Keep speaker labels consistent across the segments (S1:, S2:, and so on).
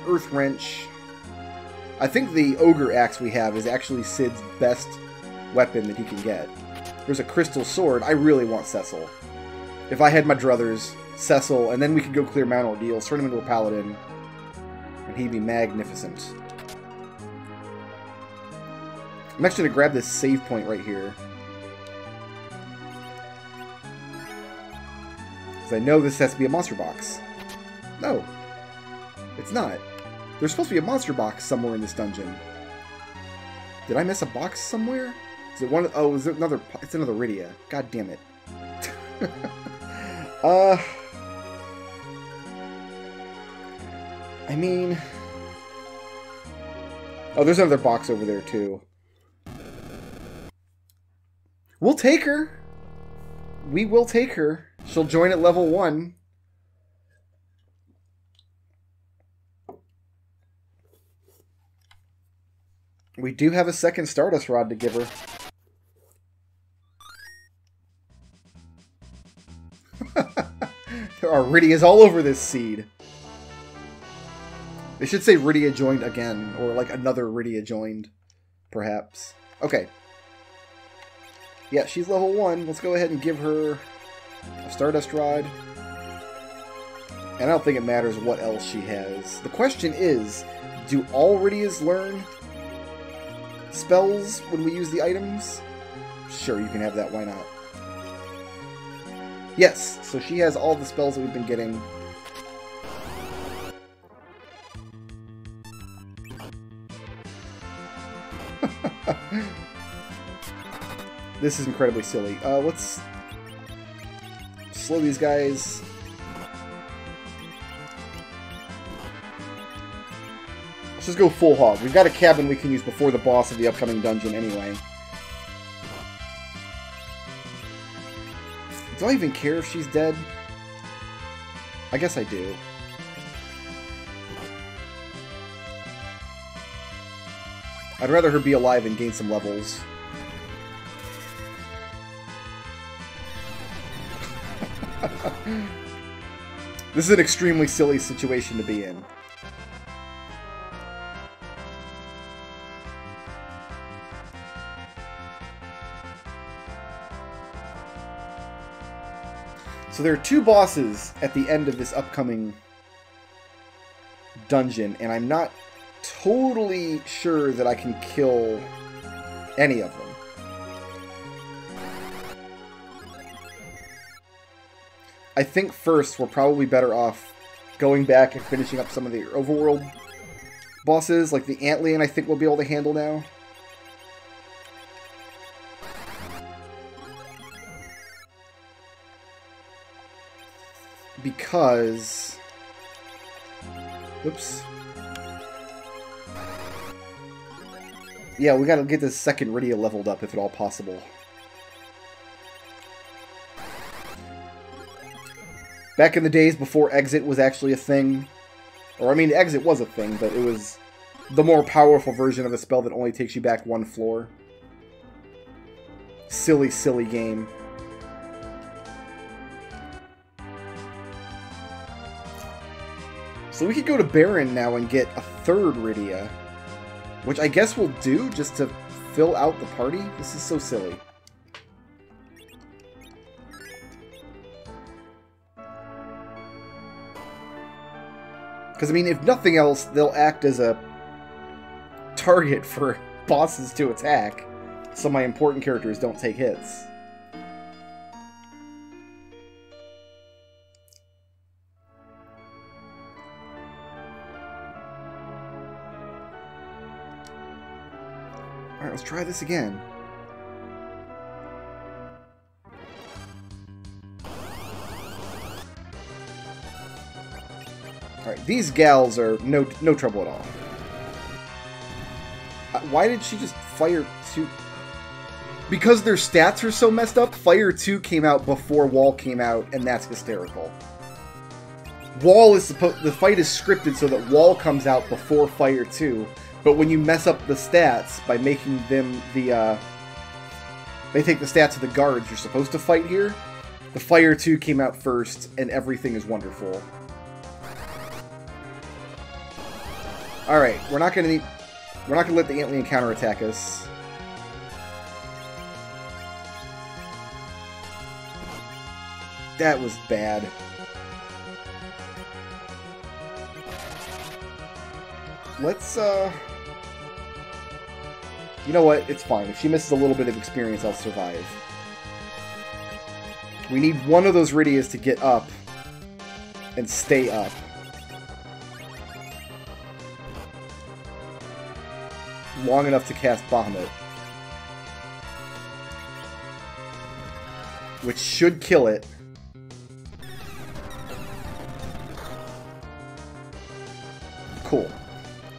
S1: Earth Wrench. I think the Ogre Axe we have is actually Cid's best weapon that he can get. There's a Crystal Sword. I really want Cecil. If I had my druthers, Cecil, and then we could go clear Mount Ordeal, turn him into a Paladin, and he'd be magnificent. I'm actually going to grab this save point right here. Because I know this has to be a monster box. No. It's not. There's supposed to be a monster box somewhere in this dungeon. Did I miss a box somewhere? Is it one? Oh, is it another? It's another Rydia. God damn it. I mean... Oh, there's another box over there, too. We'll take her. We will take her. She'll join at level 1. We do have a second Stardust Rod to give her. There are Rydias all over this seed. They should say Rydia joined again, or like another Rydia joined, perhaps. Okay. Yeah, she's level 1. Let's go ahead and give her a Stardust Rod. And I don't think it matters what else she has. The question is, do all Rydias learn spells when we use the items? Sure, you can have that. Why not? Yes, so she has all the spells that we've been getting. This is incredibly silly. Let's slow these guys. Let's just go full hog. We've got a cabin we can use before the boss of the upcoming dungeon anyway. Do I even care if she's dead? I guess I do. I'd rather her be alive and gain some levels. This is an extremely silly situation to be in. So there are 2 bosses at the end of this upcoming dungeon, and I'm not totally sure that I can kill any of them. I think first we're probably better off going back and finishing up some of the overworld bosses, like the Antlion I think we'll be able to handle now. Because... Oops. Yeah, we gotta get this second Rydia leveled up if at all possible. Back in the days before Exit was actually a thing. Or, I mean, Exit was a thing, but it was the more powerful version of a spell that only takes you back 1 floor. Silly, silly game. So we could go to Baron now and get a 3rd Rydia. Which I guess we'll do just to fill out the party. This is so silly. Because, I mean, if nothing else, they'll act as a target for bosses to attack, so my important characters don't take hits. Alright, let's try this again. Alright, these gals are no trouble at all. Why did she just fire 2? Because their stats are so messed up, Fire 2 came out before Wall came out, and that's hysterical. Wall is the fight is scripted so that Wall comes out before Fire 2, but when you mess up the stats by making them the, they take the stats of the guards you're supposed to fight here, the Fire 2 came out first, and everything is wonderful. Alright, we're not gonna let the Antlion counterattack us. That was bad. Let's, you know what? It's fine. If she misses a little bit of experience, I'll survive. We need one of those Rydias to get up and stay up. Long enough to cast Bahamut. Which should kill it. Cool.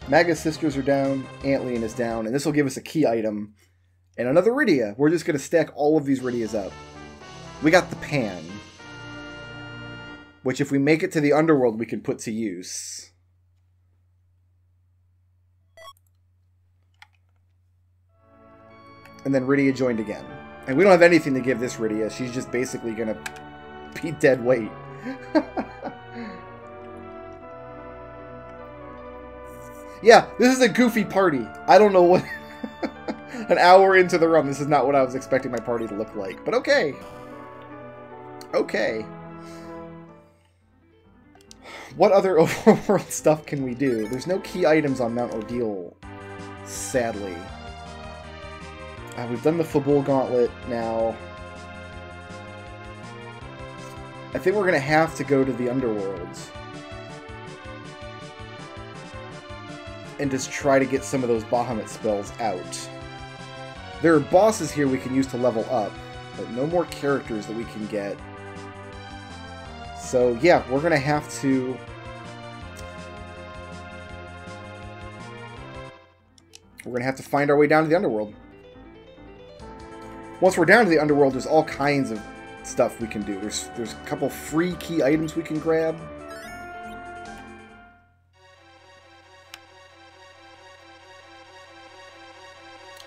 S1: Maga's sisters are down, Antlion is down, and this will give us a key item. And another Rydia. We're just going to stack all of these Rydias up. We got the Pan. Which if we make it to the underworld, we can put to use. And then Rydia joined again. And we don't have anything to give this Rydia. She's just basically going to be dead weight. Yeah, this is a goofy party. I don't know what... An hour into the run, this is not what I was expecting my party to look like. But okay. Okay. What other overworld stuff can we do? There's no key items on Mount Ordeal, sadly. We've done the Fabul Gauntlet now. I think we're going to have to go to the underworld. And just try to get some of those Bahamut spells out. There are bosses here we can use to level up, but no more characters that we can get. So yeah, we're going to have to... We're going to have to find our way down to the underworld. Once we're down to the underworld, there's all kinds of stuff we can do. There's a couple free key items we can grab.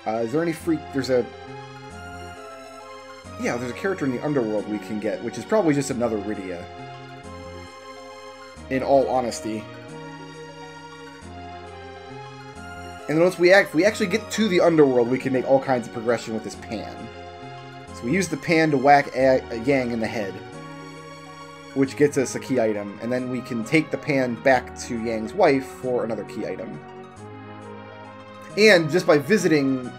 S1: Is there any free... There's a character in the underworld we can get, which is probably just another Rydia. In all honesty. And then once we actually get to the underworld, we can make all kinds of progression with this Pan. So we use the Pan to whack Yang in the head, which gets us a key item, and then we can take the Pan back to Yang's wife for another key item. And just by visiting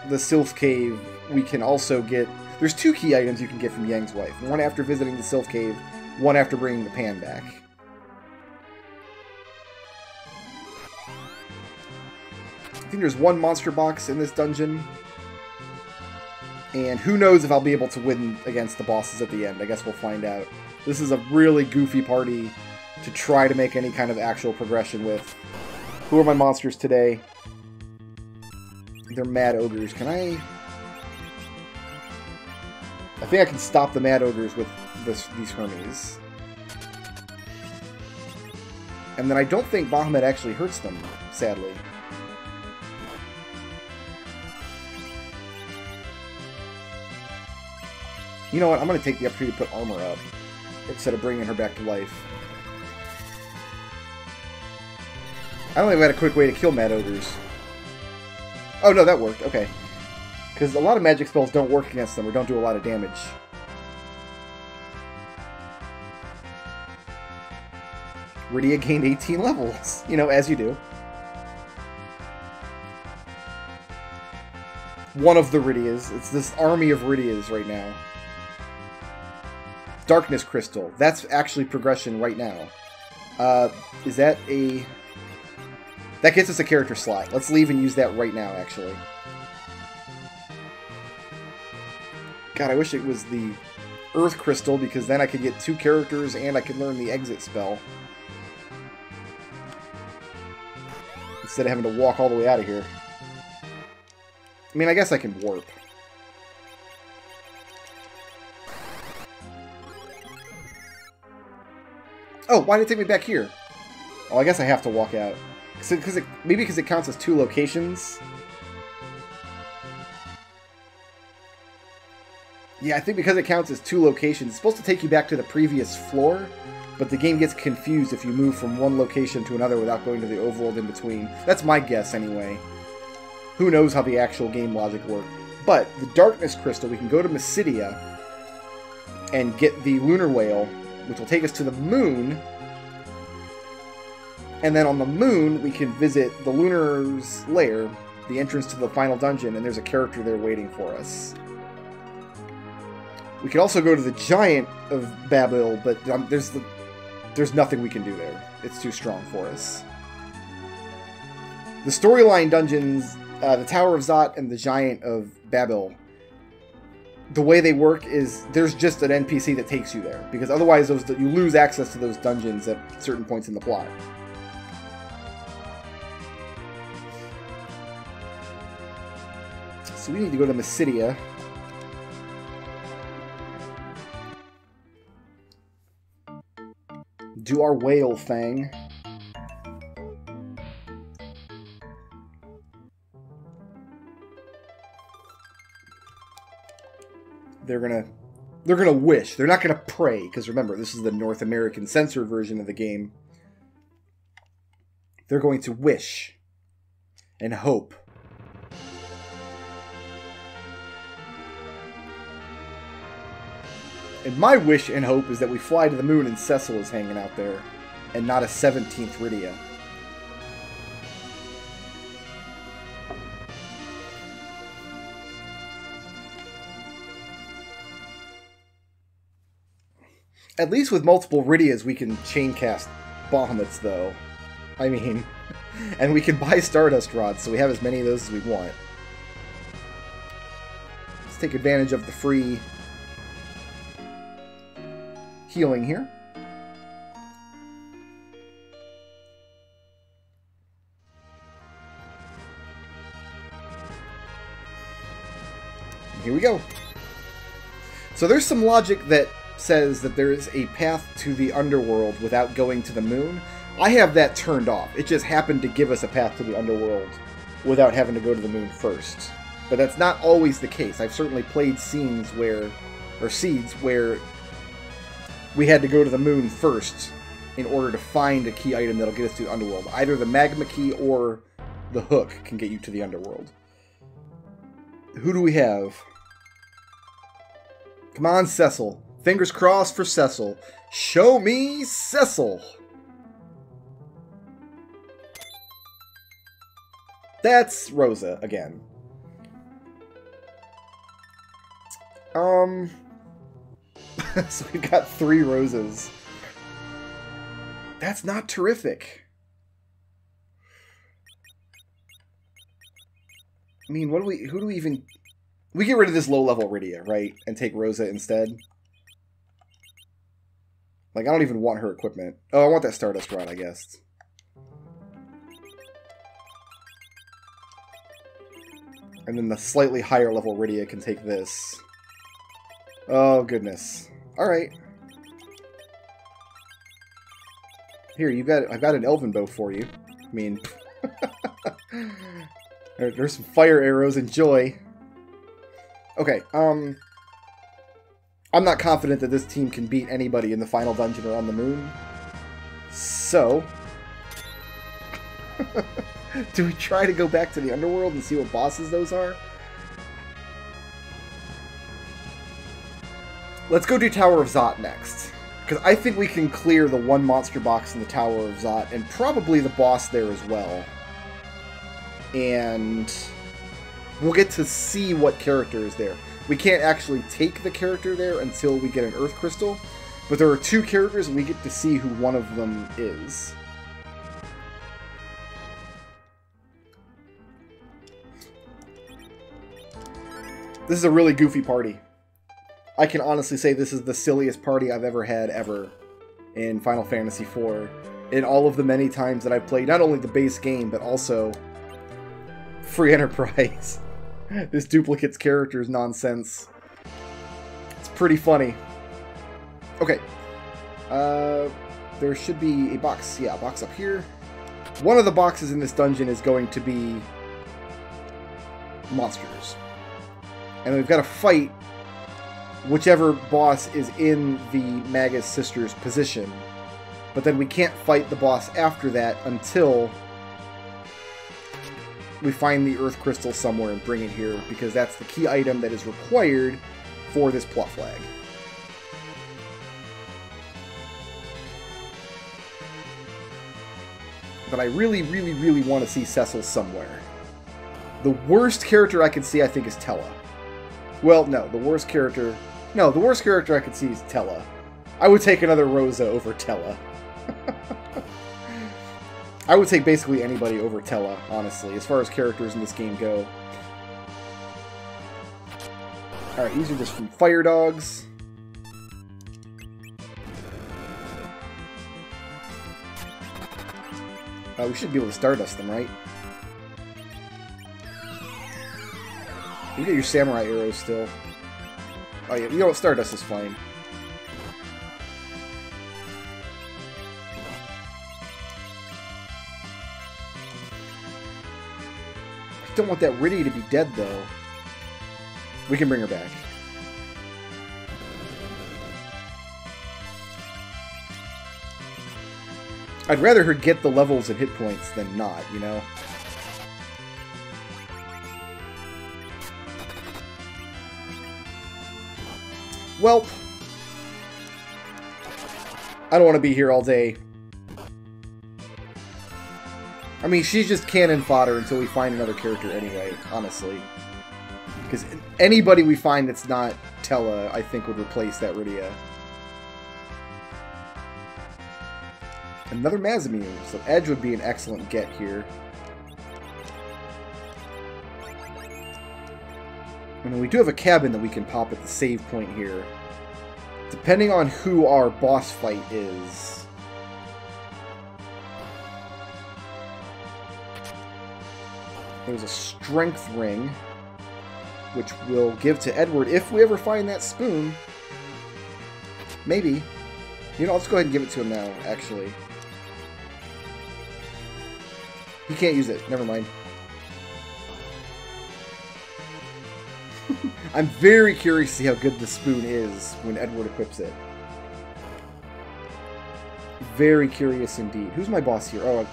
S1: the Sylph Cave, we can also get... There's 2 key items you can get from Yang's wife. One after visiting the Sylph Cave, one after bringing the Pan back. I think there's 1 monster box in this dungeon. And who knows if I'll be able to win against the bosses at the end. I guess we'll find out. This is a really goofy party to try to make any kind of actual progression with. Who are my monsters today? They're Mad Ogres. Can I... I think I can stop the Mad Ogres with these Hermes. And then I don't think Bahamut actually hurts them, sadly. You know what? I'm going to take the opportunity to put armor up instead of bringing her back to life. I don't think I had a quick way to kill Mad Ogres. Oh, no, that worked. Okay. Because a lot of magic spells don't work against them or don't do a lot of damage. Rydia gained 18 levels. You know, as you do. One of the Rydias. It's this army of Rydias right now. Darkness Crystal. That's actually progression right now. Is that a... That gets us a character slot. Let's leave and use that right now, actually. God, I wish it was the Earth Crystal, because then I could get 2 characters and I could learn the exit spell. Instead of having to walk all the way out of here. I mean, I guess I can warp. Oh, why did it take me back here? Oh, I guess I have to walk out. Maybe because it counts as 2 locations. Yeah, I think because it counts as 2 locations, it's supposed to take you back to the previous floor. but the game gets confused if you move from one location to another without going to the overworld in between. That's my guess, anyway. Who knows how the actual game logic works. But the Darkness Crystal, we can go to Mysidia and get the Lunar Whale, which will take us to the moon. And then on the moon, we can visit the Lunar's lair, the entrance to the final dungeon, and there's a character there waiting for us. We could also go to the Giant of Babel, but there's nothing we can do there. It's too strong for us. The storyline dungeons, the Tower of Zot and the Giant of Babel, the way they work is there's just an NPC that takes you there, because otherwise you lose access to those dungeons at certain points in the plot. So we need to go to Mysidia. Do our whale thing. They're gonna wish. They're not gonna pray, because remember, this is the North American censored version of the game. They're going to wish and hope. And my wish and hope is that we fly to the moon and Cecil is hanging out there, and not a 17th Rydia. At least with multiple Rydias, we can chain cast Bahamut's, though. I mean, and we can buy Stardust Rods, so we have as many of those as we want. Let's take advantage of the free healing here. And here we go. So there's some logic that says that there is a path to the underworld without going to the moon. I have that turned off. It just happened to give us a path to the underworld without having to go to the moon first. But that's not always the case. I've certainly played seeds where we had to go to the moon first in order to find a key item that'll get us to the underworld. Either the magma key or the hook can get you to the underworld. Who do we have? Come on, Cecil. Fingers crossed for Cecil. Show me Cecil. That's Rosa again. So we've got 3 roses. That's not terrific. I mean, who do we even... We get rid of this low-level Rydia, right? And take Rosa instead. Like, I don't even want her equipment. Oh, I want that Stardust Rod, I guess. And then the slightly higher level Rydia can take this. Oh, goodness. Alright. Here, I've got an Elven Bow for you. I mean... there's some fire arrows, enjoy. Okay, I'm not confident that this team can beat anybody in the final dungeon or on the moon. So... do we try to go back to the underworld and see what bosses those are? Let's go do Tower of Zot next. Because I think we can clear the one monster box in the Tower of Zot, and probably the boss there as well. And we'll get to see what character is there. We can't actually take the character there until we get an Earth Crystal, but there are 2 characters and we get to see who one of them is. This is a really goofy party. I can honestly say this is the silliest party I've ever had, ever, in Final Fantasy IV. In all of the many times that I've played, not only the base game, but also Free Enterprise. This duplicates characters nonsense. It's pretty funny. Okay. There should be a box. Yeah, a box up here. One of the boxes in this dungeon is going to be monsters. And we've got to fight whichever boss is in the Magus Sisters' position But then we can't fight the boss after that until we find the Earth Crystal somewhere and bring it here, because that's the key item that is required for this plot flag. But I really, really, really want to see Cecil somewhere. The worst character I can see, I think, is Tella. Well, no, the worst character... No, the worst character I could see is Tella. I would take another Rosa over Tella. I would take basically anybody over Tella, honestly, as far as characters in this game go. Alright, these are just from Fire Dogs. We should be able to Stardust them, right? You get your Samurai arrows still. Oh yeah, you know what? Stardust is fine. I don't want that Rydia to be dead, though. We can bring her back. I'd rather her get the levels and hit points than not, you know? Well, I don't want to be here all day. I mean, she's just cannon fodder until we find another character anyway, honestly. Because anybody we find that's not Tella, I think, would replace that Rydia. Another Mazamune, so Edge would be an excellent get here. And we do have a cabin that we can pop at the save point here. Depending on who our boss fight is. There's a strength ring, which we'll give to Edward if we ever find that spoon. Maybe. You know, let's go ahead and give it to him now, actually. He can't use it. Never mind. I'm very curious to see how good the spoon is when Edward equips it. Very curious indeed. Who's my boss here? Oh,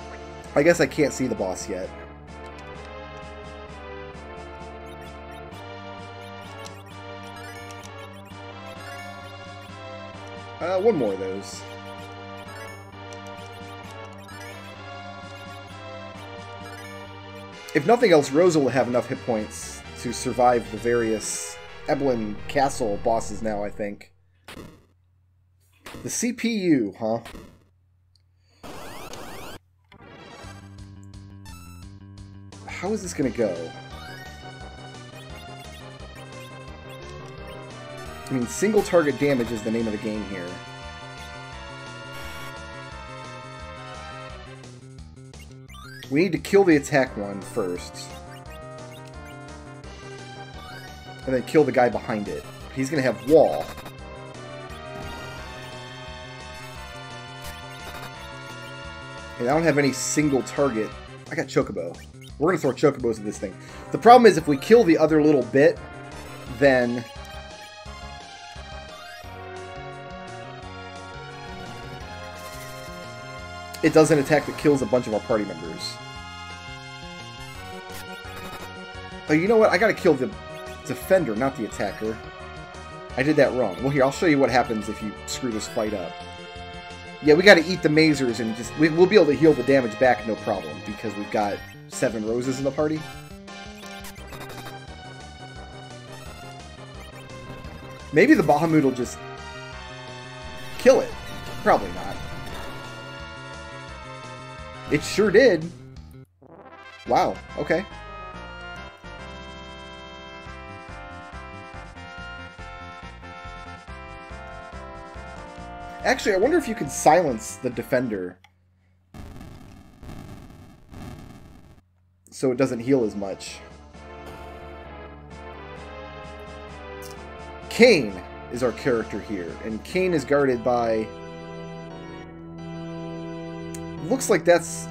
S1: I guess I can't see the boss yet. One more of those. If nothing else, Rosa will have enough hit points to survive the various Eblan Castle bosses now, I think. The CPU, huh? How is this gonna go? I mean, single target damage is the name of the game here. We need to kill the attack one first. And then kill the guy behind it. He's going to have wall. And I don't have any single target. I got Chocobo. We're going to throw Chocobos at this thing. The problem is if we kill the other little bit, then... it does an attack that kills a bunch of our party members. Oh, you know what? I gotta kill the defender, not the attacker. I did that wrong. Well, here, I'll show you what happens if you screw this fight up. Yeah, we gotta eat the mazers and just... we'll be able to heal the damage back, no problem, because we've got 7 roses in the party. Maybe the Bahamut will just kill it. Probably not. It sure did. Wow, okay. Actually, I wonder if you can silence the defender so it doesn't heal as much. Cain is our character here, and Cain is guarded by... looks like that's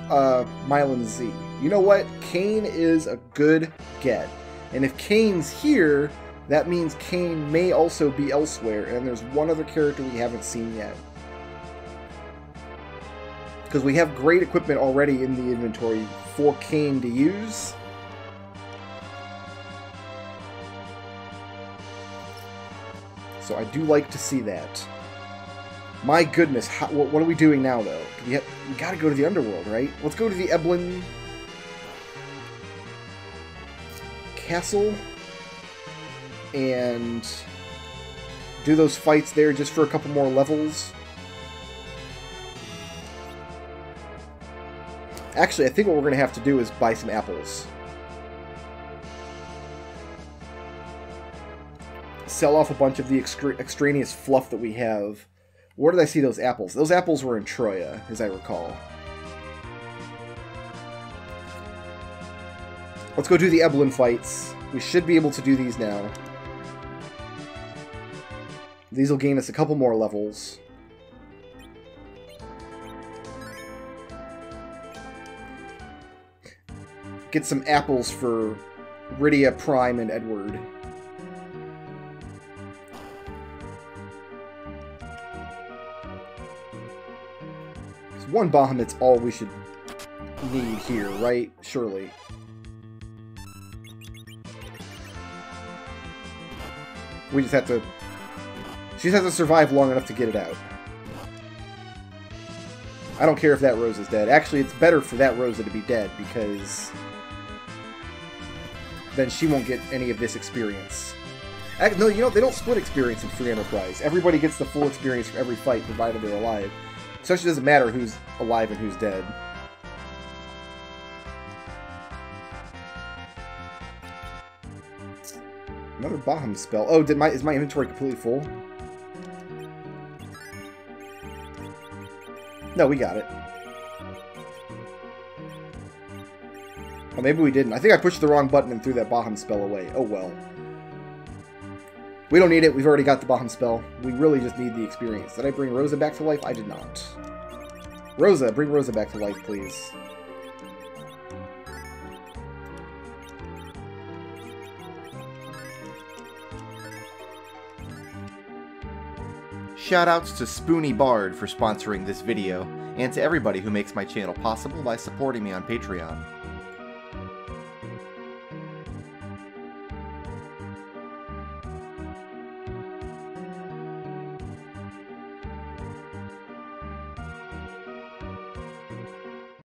S1: Mylan Z. You know what? Cain is a good get. And if Cain's here, that means Cain may also be elsewhere. And there's one other character we haven't seen yet. Because we have great equipment already in the inventory for Kane to use. So I do like to see that. My goodness, what are we doing now, though? We gotta go to the underworld, right? Let's go to the Eblan castle and do those fights there just for a couple more levels. Actually, I think what we're going to have to do is buy some apples. Sell off a bunch of the extraneous fluff that we have. Where did I see those apples? Those apples were in Troya, as I recall. Let's go do the Eblan fights. We should be able to do these now. These will gain us a couple more levels. Get some apples for Rydia, Prime, and Edward. One Bahamut's all we should need here, right? Surely. We just have to... She just has to survive long enough to get it out. I don't care if that Rosa's dead. Actually, it's better for that Rosa to be dead, because then she won't get any of this experience. No, you know, they don't split experience in Free Enterprise. Everybody gets the full experience for every fight, provided they're alive. So it actually doesn't matter who's alive and who's dead. Another Baham spell. Oh, is my inventory completely full? No, we got it. Oh, maybe we didn't. I think I pushed the wrong button and threw that Baham spell away. Oh well. We don't need it. We've already got the Baham spell. We really just need the experience. Did I bring Rosa back to life? I did not. Rosa, bring Rosa back to life, please.
S2: Shoutouts to Spoony Bard for sponsoring this video, and to everybody who makes my channel possible by supporting me on Patreon.